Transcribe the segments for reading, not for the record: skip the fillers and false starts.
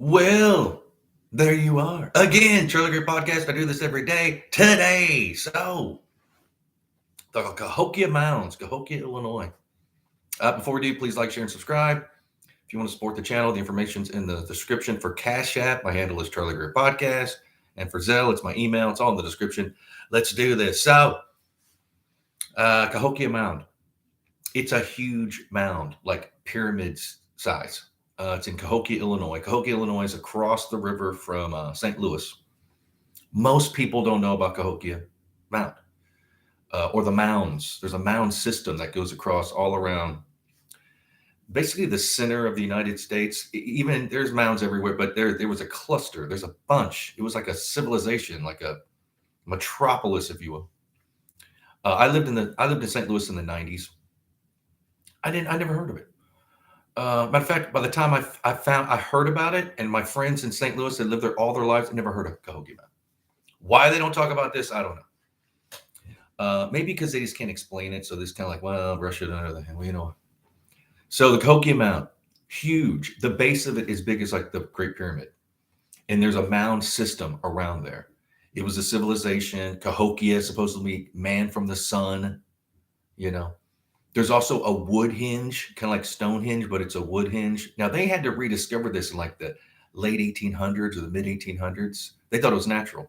Well, there you are. Again, Charlie Greer Podcast. I do this every day. Today, the Cahokia Mounds, Cahokia, Illinois. Before we do, please like, share, and subscribe. If you want to support the channel, the information's in the description. For Cash App, my handle is Charlie Greer Podcast. And for Zelle, it's my email. It's all in the description. Let's do this. Cahokia Mound. It's a huge mound, like pyramids size. It's in Cahokia, Illinois. Cahokia, Illinois is across the river from St. Louis. Most people don't know about Cahokia Mound or the mounds. There's a mound system that goes across all around basically the center of the United States. Even there's mounds everywhere, but there was a cluster. There's a bunch. It was like a civilization, like a metropolis, if you will. I lived in St. Louis in the 90s. I never heard of it. Matter of fact, by the time I heard about it, and my friends in St. Louis that lived there all their lives, I never heard of Cahokia Mound. Why they don't talk about this, I don't know. Maybe because they just can't explain it, so this kind of like, well, brush it under the hand, So the Cahokia Mound, huge. The base of it is big as like the Great Pyramid, and there's a mound system around there. It was a civilization. Cahokia, supposedly man from the sun. There's also a wood hinge, kind of like Stonehenge, but it's a wood hinge. Now, they had to rediscover this in like the late 1800s or the mid 1800s. They thought it was natural.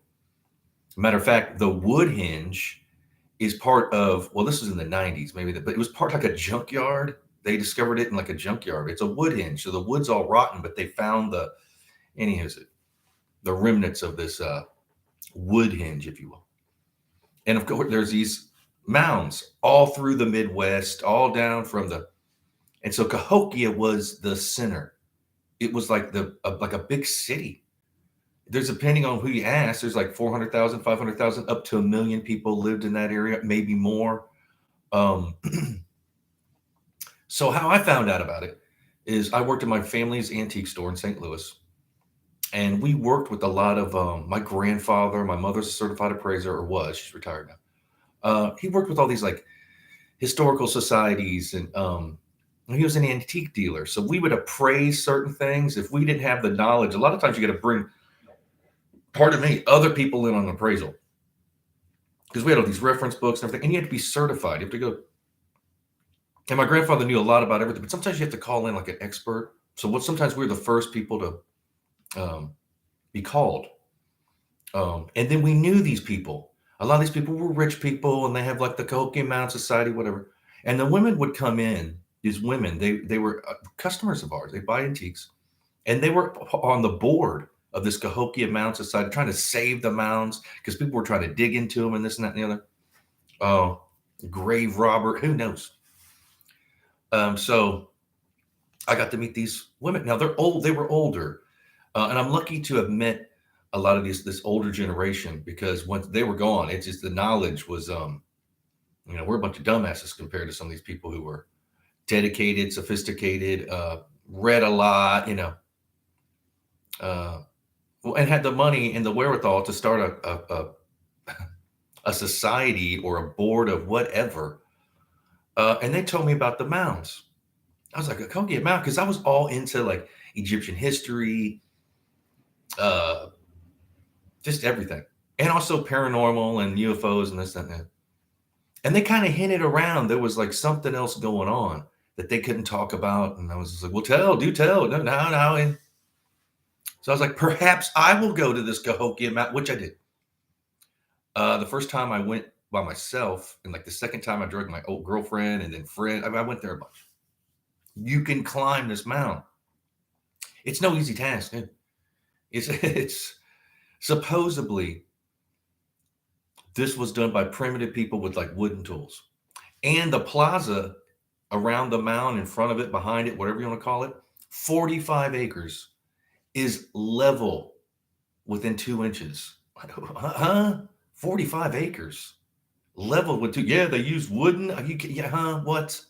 Matter of fact, the wood hinge is part of, well, this was in the 90s, but it was part like a junkyard. They discovered it in like a junkyard. It's a wood hinge. So the wood's all rotten, but they found the remnants of this wood hinge, if you will. And of course, there's these mounds all through the Midwest, all down and so Cahokia was the center. It was like like a big city. There's, depending on who you ask, there's like 400,000, 500,000, up to 1 million people lived in that area, maybe more. So how I found out about it is I worked at my family's antique store in St. Louis, and we worked with a lot of my grandfather. My mother's a certified appraiser, or was. She's retired now. He worked with all these like historical societies, and he was an antique dealer. So we would appraise certain things. If we didn't have the knowledge, a lot of times you got to bring, other people in on an appraisal, because we had all these reference books and everything, and you had to be certified. You have to go. And my grandfather knew a lot about everything, but sometimes you have to call in like an expert. So sometimes we're the first people to be called. And then we knew these people. A lot of these people were rich people, and they have like the Cahokia Mound Society, whatever. And the women would come in. These women, they were customers of ours. They buy antiques, and they were on the board of this Cahokia Mound Society, trying to save the mounds because people were trying to dig into them and this and that and the other. Grave robber, who knows? So I got to meet these women. Now they're old. They were older, and I'm lucky to have met a lot of this older generation, because once they were gone, it's just the knowledge was, we're a bunch of dumbasses compared to some of these people who were dedicated, sophisticated, read a lot, and had the money and the wherewithal to start a society or a board of whatever. And they told me about the mounds. I was like, a Cahokia Mound, because I was all into like Egyptian history, just everything, and also paranormal and UFOs and this and that. And they kind of hinted around there was like something else going on that they couldn't talk about. And I was just like, well, do tell. No. And so I was like, perhaps I will go to this Cahokia Mound, which I did. The first time I went by myself, and like the second time I dragged my old girlfriend and then friend. I went there a bunch. You can climb this mound. It's no easy task, dude. It's supposedly this was done by primitive people with like wooden tools. And the plaza around the mound, in front of it, behind it, whatever you want to call it, 45 acres is level within 2 inches. 45 acres level with 2. Yeah, they use wooden. What?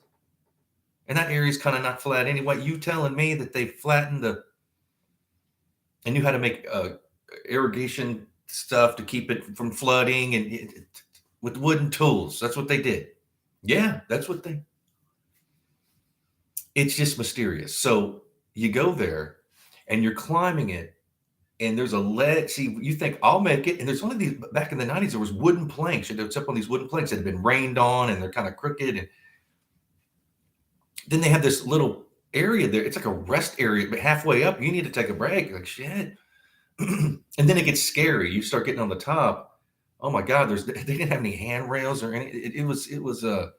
And that area is kind of not flat anyway. You telling me that they flattened and knew how to make irrigation stuff to keep it from flooding, and with wooden tools. That's what they did. Yeah, it's just mysterious. So you go there, and you're climbing it, and there's a lead. See, you think I'll make it, and there's one of these back in the '90s. There was wooden planks. They'd up on these wooden planks that had been rained on, and they're kind of crooked. And then they have this little area there. It's like a rest area, but halfway up, you need to take a break. You're like shit, and then it gets scary. You start getting on the top. Oh my God! They didn't have any handrails or any. It was a.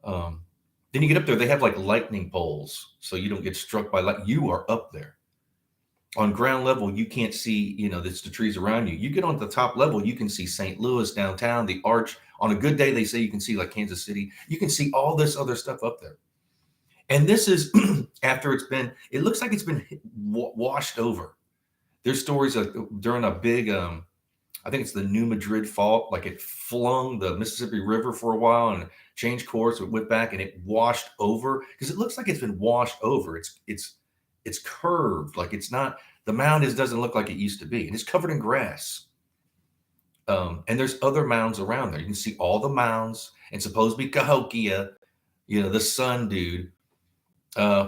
Then you get up there. They have like lightning poles, so you don't get struck by light. You are up there. On ground level, you can't see, it's the trees around you. You get on the top level, you can see St. Louis downtown, the arch. On a good day, they say you can see like Kansas City. You can see all this other stuff up there. And this is after it looks like it's been washed over. There's stories of during a big, I think it's the New Madrid fault, like it flung the Mississippi River for a while and changed course. It went back and it washed over because it looks like it's been washed over. It's curved, like it's not, the mound doesn't look like it used to be, and it's covered in grass. And there's other mounds around there. You can see all the mounds, and supposedly Cahokia, the sun dude,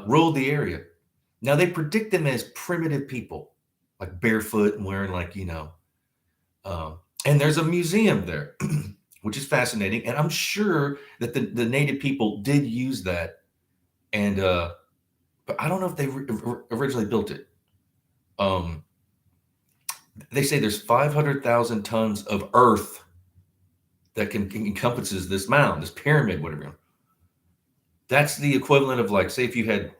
ruled the area. Now they predict them as primitive people, like barefoot and wearing and there's a museum there, which is fascinating. And I'm sure that the native people did use that, and but I don't know if they originally built it. They say there's 500,000 tons of earth that encompasses this mound, this pyramid, whatever. That's the equivalent of like, say, if you had,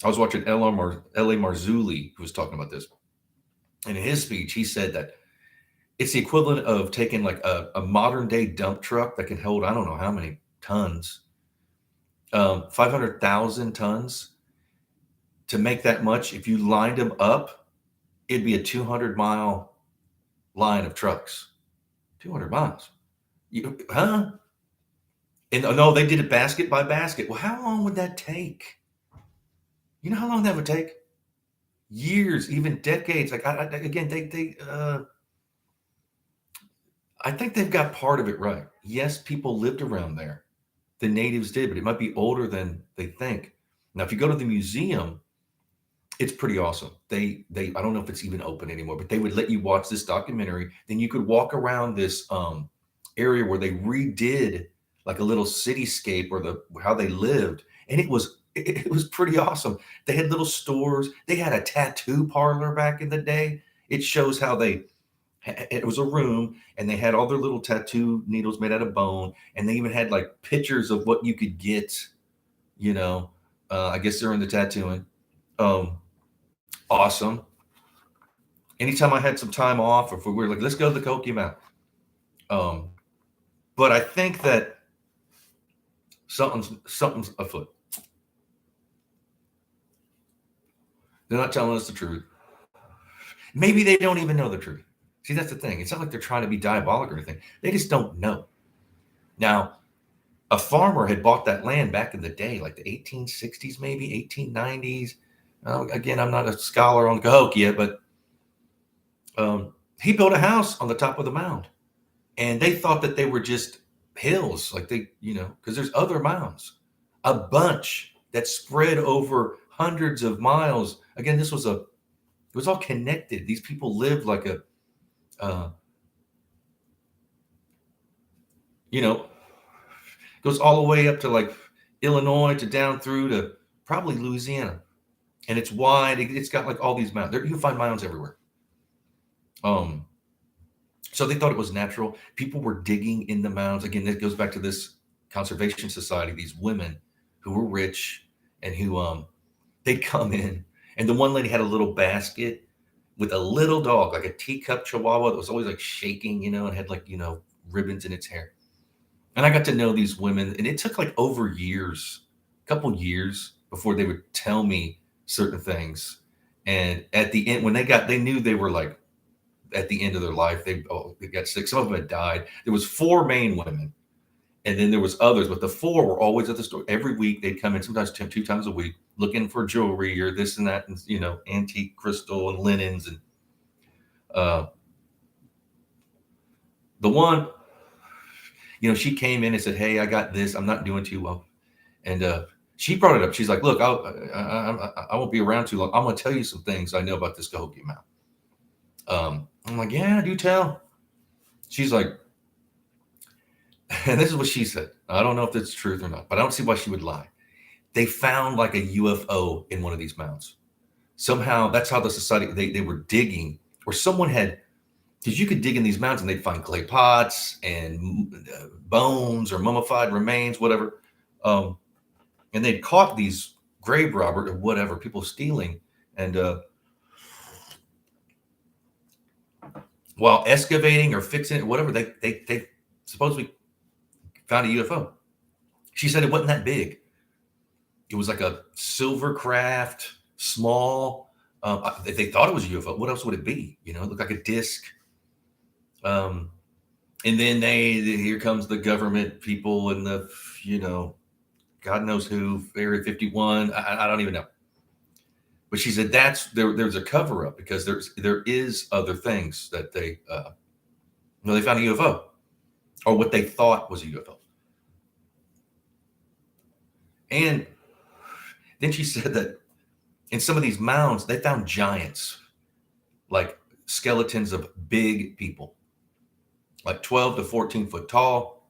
I was watching L.A. Marzulli, who was talking about this. And in his speech, he said that it's the equivalent of taking like a modern day dump truck that can hold, I don't know how many tons, 500,000 tons. To make that much, if you lined them up, it'd be a 200-mile line of trucks. 200 miles. Huh? And no, they did it basket by basket. Well, how long would that take? You know how long that would take? Years, even decades. Like again, I think they've got part of it right. Yes, people lived around there. The natives did, but it might be older than they think. Now, if you go to the museum, it's pretty awesome. They I don't know if it's even open anymore, but they would let you watch this documentary. Then you could walk around this area where they redid like a little cityscape or how they lived, and it was pretty awesome. They had little stores. They had a tattoo parlor back in the day. It shows how it was a room, and they had all their little tattoo needles made out of bone, and they even had like pictures of what you could get. I guess they're into tattooing. Awesome. Anytime I had some time off, or if we were like, let's go to the Cahokia Mound. But I think that something's afoot. They're not telling us the truth. Maybe they don't even know the truth. See, that's the thing. It's not like they're trying to be diabolic or anything. They just don't know. Now, a farmer had bought that land back in the day, like the 1860s, maybe 1890s. Again, I'm not a scholar on Cahokia, but he built a house on the top of the mound, and they thought that they were just hills, like because there's other mounds, a bunch that spread over hundreds of miles. Again, it was all connected. These people lived like goes all the way up to like Illinois to down through to probably Louisiana. And it's wide. It's got like all these mounds. You can find mounds everywhere. So they thought it was natural. People were digging in the mounds. Again, that goes back to this conservation society. These women who were rich and who they'd come in, and the one lady had a little basket with a little dog, like a teacup chihuahua that was always like shaking, and had like ribbons in its hair. And I got to know these women, and it took like over years, a couple years before they would tell me certain things. And at the end, when they knew they were like at the end of their life, they got sick. Some of them had died. There was 4 main women, and then there was others, but the 4 were always at the store every week. They'd come in sometimes 2 times a week looking for jewelry or this and that, and antique crystal and linens. And the one, she came in and said, "Hey, I got this. I'm not doing too well." And She brought it up. She's like, look, I won't be around too long. I'm going to tell you some things I know about this Cahokia Mound. I'm like, yeah, do tell. She's like, and this is what she said. I don't know if it's truth or not, but I don't see why she would lie. They found like a UFO in one of these mounds. Somehow that's how the society, they were digging, or someone had, because you could dig in these mounds and they'd find clay pots and bones or mummified remains, whatever. And they'd caught these grave robbers or whatever, people stealing. And while excavating or fixing it, whatever, they supposedly found a UFO. She said it wasn't that big. It was like a silver craft, small. They thought it was a UFO. What else would it be? You know, it looked like a disc. And then here comes the government people and the, God knows who, Area 51. I don't even know. But she said there's a cover up because there is other things that they found a UFO, or what they thought was a UFO. And then she said that in some of these mounds, they found giants, like skeletons of big people, like 12 to 14 foot tall,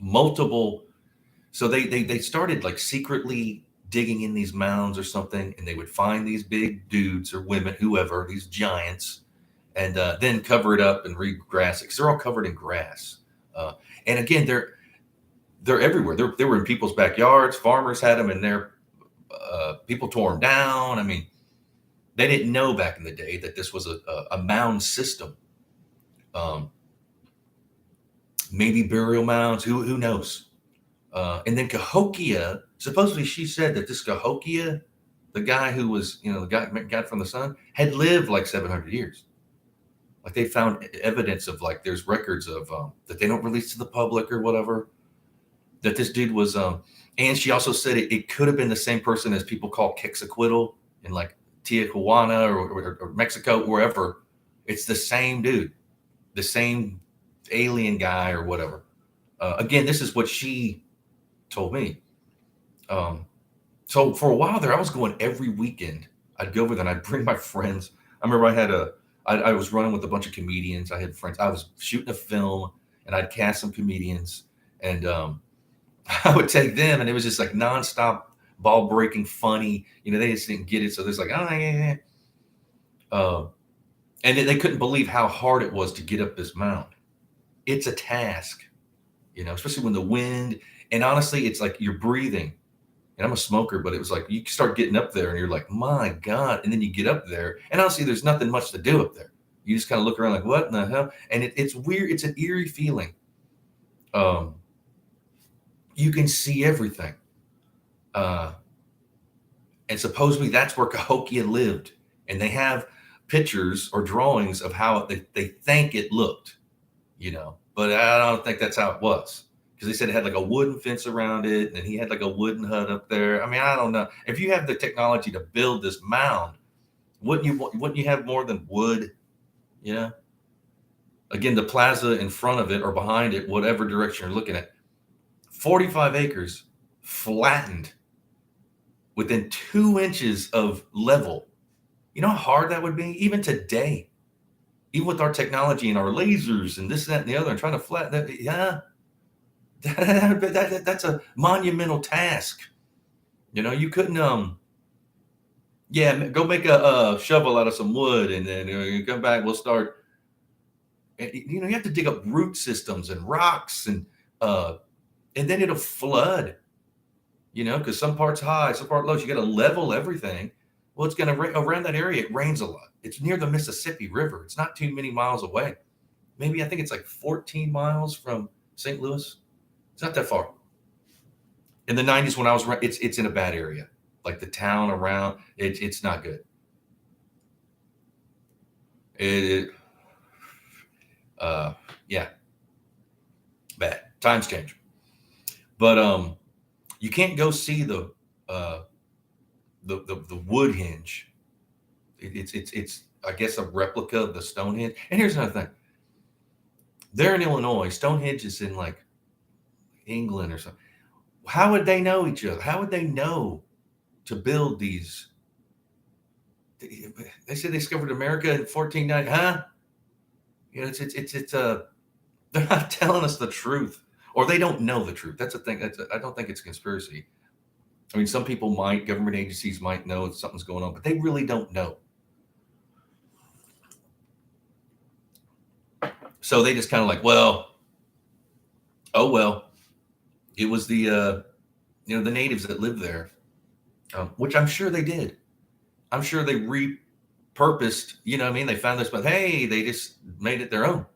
multiple. So they started like secretly digging in these mounds or something, and they would find these big dudes or women, whoever, these giants, and then cover it up and regrass it because they're all covered in grass. And again, they're everywhere. They were in people's backyards. Farmers had them in their people tore them down. I mean, they didn't know back in the day that this was a mound system. Maybe burial mounds. Who knows? And then Cahokia. Supposedly, she said that this Cahokia, the guy who was, the guy from the sun, had lived like 700 years. Like they found evidence of like there's records of that they don't release to the public or whatever. That this dude was, and she also said it could have been the same person as people call Quetzalcoatl in like Tijuana or Mexico, wherever. It's the same dude, the same alien guy or whatever. Again, this is what she told me. So for a while there, I was going every weekend. I'd go over there and I'd bring my friends. I remember I was running with a bunch of comedians. I had friends. I was shooting a film and I'd cast some comedians, and I would take them, and it was just like nonstop ball breaking funny. They just didn't get it. So there's like, oh yeah. And they couldn't believe how hard it was to get up this mound. It's a task, especially when the wind, and honestly, it's like you're breathing. And I'm a smoker, but it was like you start getting up there and you're like, my God. And then you get up there, and honestly, there's nothing much to do up there. You just kind of look around like, what in the hell? And it's weird. It's an eerie feeling. You can see everything. And supposedly that's where Cahokia lived. And they have pictures or drawings of how they think it looked, but I don't think that's how it was. Because they said it had like a wooden fence around it, and he had like a wooden hut up there. I mean, I don't know. If you have the technology to build this mound, wouldn't you have more than wood? Again, the plaza in front of it or behind it, whatever direction you're looking at, 45 acres, flattened, within 2 inches of level. You know how hard that would be? Even today, even with our technology and our lasers and this, that, and the other, and trying to flatten that, yeah. That's a monumental task. You couldn't go make a shovel out of some wood, and then you come back, we'll start. You have to dig up root systems and rocks, and then it'll flood, because some parts high, some part low. So you got to level everything. Well, it's going to around that area. It rains a lot. It's near the Mississippi River. It's not too many miles away. Maybe I think it's like 14 miles from St. Louis. It's not that far. In the 90s when I was, it's in a bad area. Like the town around, it's not good. Yeah, bad. Times change. But you can't go see the wood hinge. It's I guess a replica of the Stonehenge. And here's another thing. There in Illinois, Stonehenge is in like England or something. How would they know each other? How would they know to build these? They said they discovered America in 1490. Huh? They're not telling us the truth, or they don't know the truth. That's the thing. I don't think it's a conspiracy. I mean, some people might, government agencies might know if something's going on, but they really don't know. So they just kind of like, well, oh well, it was the natives that lived there, which I'm sure they did. I'm sure they repurposed. What I mean, they found this, but hey, they just made it their own.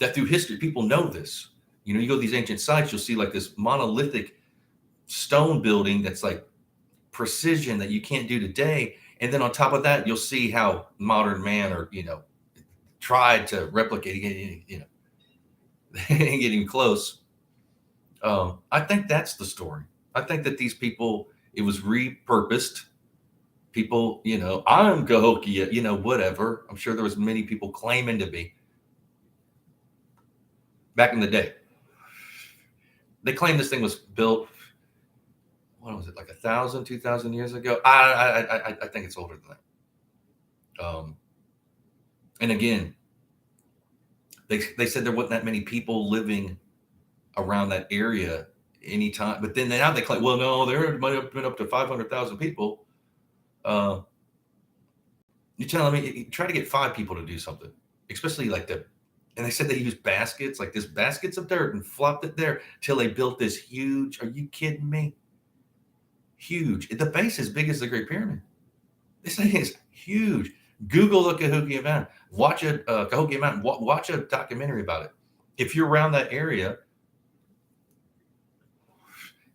That through history, people know this. You go to these ancient sites, you'll see like this monolithic stone building that's like precision that you can't do today. And then on top of that, you'll see how modern man tried to replicate it, ain't getting close. I think that's the story. I think that these people, it was repurposed. People, I'm Cahokia, whatever. I'm sure there was many people claiming to be back in the day. They claim this thing was built, what was it, like 1,000, 2,000 years ago? I think it's older than that. And again, they said there wasn't that many people living around that area anytime. But then now they claim, well, no, there might have been up to 500,000 people. You're telling me you try to get 5 people to do something, especially like and they said they used baskets, like this baskets of dirt, and flopped it there till they built this huge. Are you kidding me? Huge. The base is big as the Great Pyramid. This thing is huge. Google the Cahokia Mountain. Watch Cahokia Mountain. Watch a documentary about it. If you're around that area,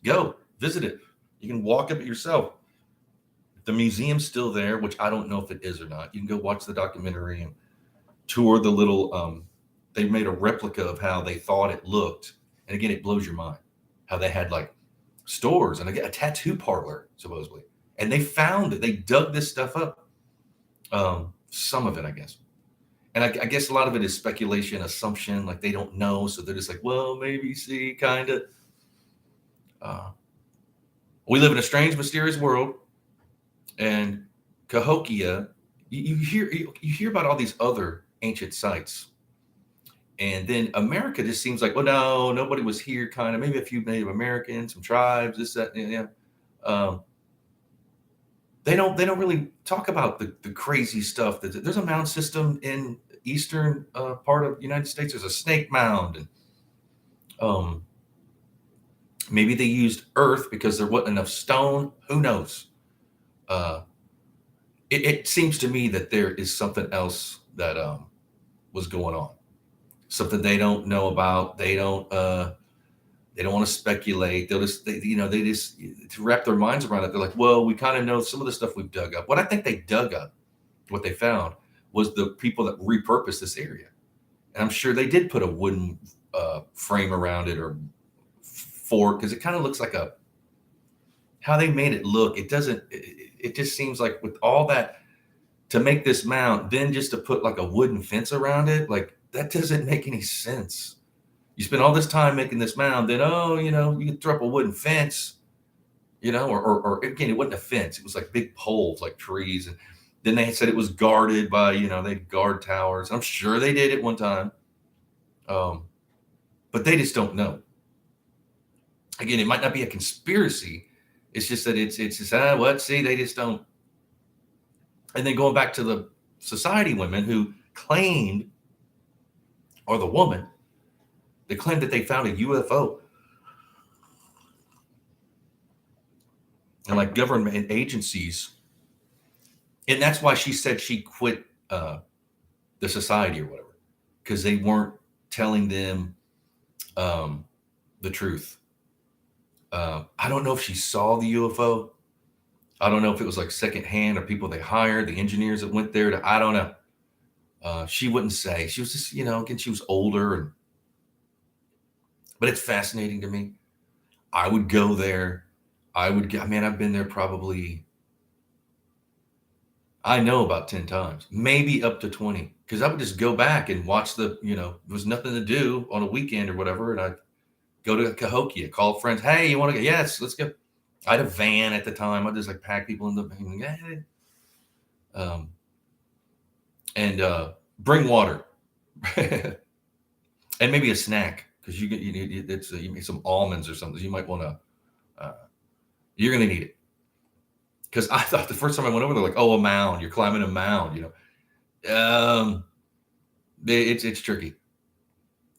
go visit it. You can walk up it yourself. The museum's still there, which I don't know if it is or not. You can go watch the documentary and tour the little. They made a replica of how they thought it looked, and again, it blows your mind how they had like stores and a tattoo parlor supposedly, and they found it. They dug this stuff up. Some of it, I guess. And I guess a lot of it is speculation, assumption, like they don't know. So they're just like, well, maybe, see, kind of. We live in a strange, mysterious world. And Cahokia, you hear about all these other ancient sites. And then America just seems like, well, no, nobody was here, kind of. Maybe a few Native Americans, some tribes, this, that, yeah. They don't really talk about the crazy stuff. There's a mound system in eastern part of the United States. There's a snake mound, and maybe they used earth because there wasn't enough stone. Who knows? It seems to me that there is something else that was going on, something they don't know about. They don't want to speculate. They'll just, they just to wrap their minds around it. They're like, well, we kind of know some of the stuff we've dug up. What I think they dug up, what they found was the people that repurposed this area. And I'm sure they did put a wooden frame around it or fork, because it kind of looks like how they made it look. It doesn't, it just seems like with all that to make this mound, then just to put like a wooden fence around it, like that doesn't make any sense. You spend all this time making this mound, then, you can throw up a wooden fence, or again, it wasn't a fence. It was like big poles, like trees. And then they said it was guarded by, they had guard towers. I'm sure they did at one time. But they just don't know. Again, it might not be a conspiracy. It's just that it's just, what? See, they just don't. And then going back to the society women who claimed, or the woman, they claimed that they found a UFO. And like government agencies. And that's why she said she quit the society or whatever, because they weren't telling them the truth. I don't know if she saw the UFO. I don't know if it was like secondhand or people they hired, the engineers that went there I don't know. She wouldn't say. She was just, again, she was older. But it's fascinating to me. I would go there. I've been there probably, I know about 10 times, maybe up to 20. Because I would just go back and watch there was nothing to do on a weekend or whatever. And Go to Cahokia, call friends. Hey, you want to go? Yes, let's go. I had a van at the time. I just like pack people in the van. And bring water and maybe a snack because you need you need some almonds or something. You might want to. You're gonna need it because I thought the first time I went over there, like, oh, a mound. You're climbing a mound. It's tricky.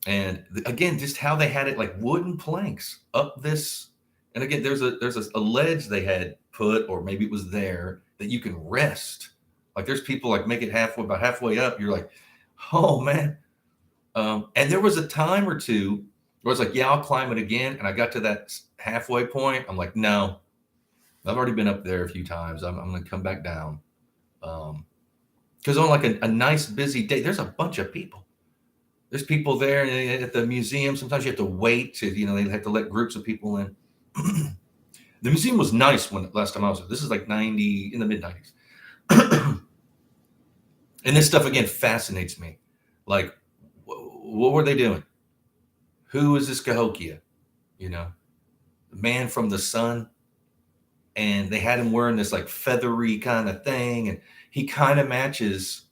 And again, just how they had it, like wooden planks up this. And again, there's a ledge they had put, or maybe it was there that you can rest. Like there's people like make it about halfway up. You're like, oh man. And there was a time or two where I was like, yeah, I'll climb it again. And I got to that halfway point. I'm like, no, I've already been up there a few times. I'm going to come back down. Because on like a nice busy day, there's a bunch of people. There's people there at the museum. Sometimes you have to wait to, they have to let groups of people in. The museum was nice when last time I was there. This is like in the mid 90s. And this stuff again fascinates me. Like, what were they doing? Who is this Cahokia? The man from the sun. And they had him wearing this like feathery kind of thing. And he kind of matches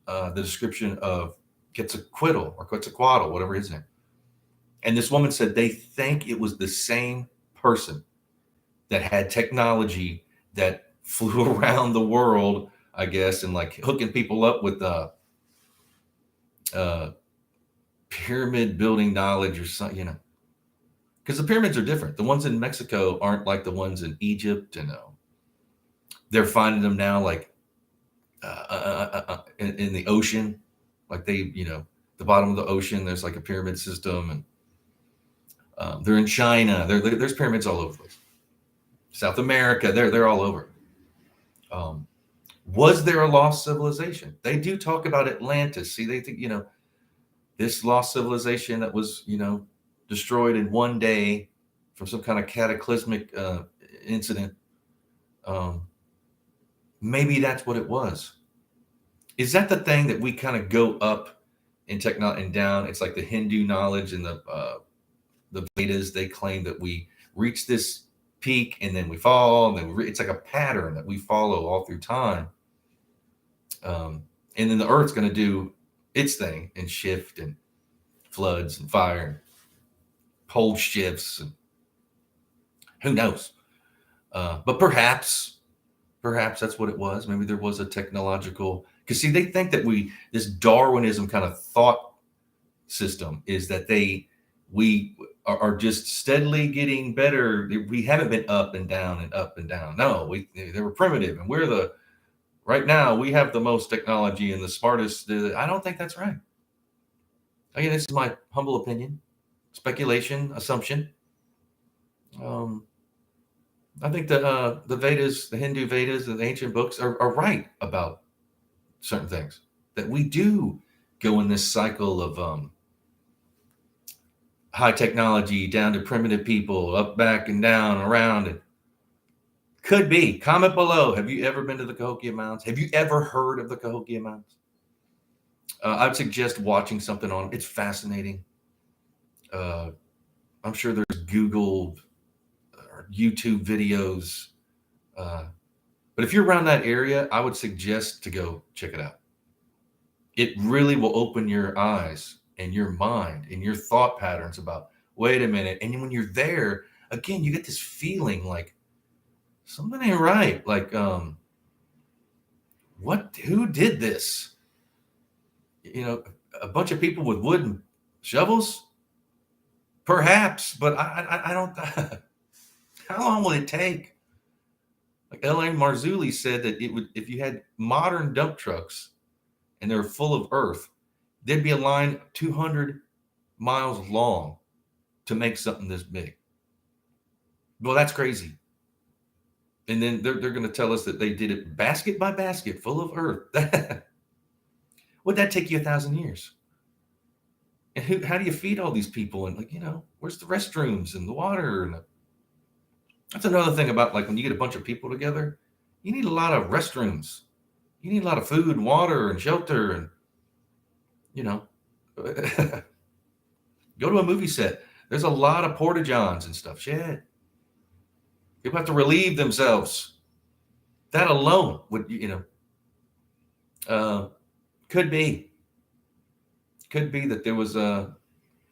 the description of Quetzalcoatl or Quetzalcoatl, whatever his name. And this woman said they think it was the same person that had technology that flew around the world, I guess, and like hooking people up with pyramid building knowledge or something, because the pyramids are different. The ones in Mexico aren't like the ones in Egypt, and they're finding them now like in the ocean. Like the bottom of the ocean, there's like a pyramid system, and they're in China. There's pyramids all over the place. South America, they're all over. Was there a lost civilization? They do talk about Atlantis. See, they think this lost civilization that was destroyed in one day from some kind of cataclysmic incident. Maybe that's what it was. Is that the thing that we kind of go up in technology and down? It's like the Hindu knowledge and the Vedas. They claim that we reach this peak and then we fall, and then it's like a pattern that we follow all through time. And then the Earth's going to do its thing and shift and floods and fire and pole shifts, and who knows? But perhaps that's what it was. Maybe there was a technological. Because see, they think that this Darwinism kind of thought system is that we are just steadily getting better. We haven't been up and down and up and down. No, they were primitive, and right now we have the most technology and the smartest. I don't think that's right. Again, this is my humble opinion, speculation, assumption. I think the Vedas, the Hindu Vedas, and the ancient books are right about certain things, that we do go in this cycle of high technology down to primitive people, up, back, and down, around. And could be. Comment below. Have you ever been to the Cahokia Mounds? Have you ever heard of the Cahokia Mounds? I'd suggest watching something on. It's fascinating. I'm sure there's Google or YouTube videos. But if you're around that area, I would suggest to go check it out. It really will open your eyes and your mind and your thought patterns about, wait a minute. And when you're there, again, you get this feeling like something ain't right. Like, who did this? A bunch of people with wooden shovels? Perhaps, but I don't. How long will it take? Like L.A. Marzulli said that it would, if you had modern dump trucks and they're full of earth, there'd be a line 200 miles long to make something this big. Well, that's crazy. And then they're going to tell us that they did it basket by basket, full of earth. Would that take you 1,000 years? And how do you feed all these people? And where's the restrooms and the water? And that's another thing about like when you get a bunch of people together, you need a lot of restrooms. You need a lot of food and water and shelter and, go to a movie set. There's a lot of porta-johns and stuff. Shit. People have to relieve themselves. That alone would, could be that there was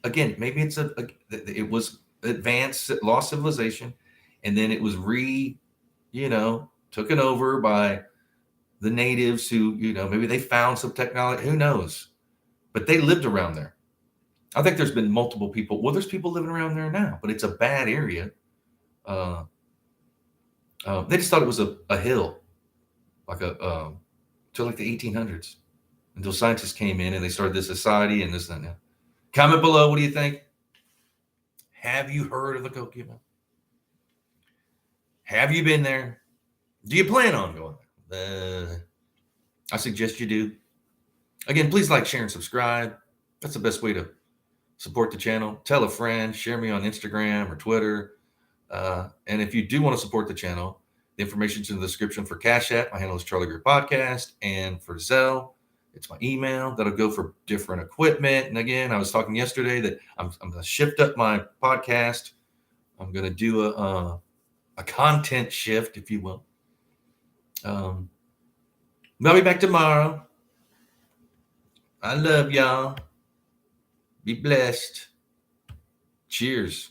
again, maybe it was advanced lost civilization, and then it was taken over by the natives who, maybe they found some technology, who knows, but they lived around there. I think there's been multiple people. Well, there's people living around there now, but it's a bad area. They just thought it was a hill, like till like the 1800s, until scientists came in and they started this society and this and that. Comment below. What do you think? Have you heard of the Cahokia Mound? Have you been there? Do you plan on going there? I suggest you do. Again, please like, share, and subscribe. That's the best way to support the channel. Tell a friend. Share me on Instagram or Twitter. And if you do want to support the channel, the information's in the description for Cash App. My handle is charliegreerpodcast. And for Zelle, it's my email. That'll go for different equipment. And again, I was talking yesterday that I'm going to shift up my podcast. I'm going to do a content shift, if you will. I'll be back tomorrow. I love y'all. Be blessed. Cheers.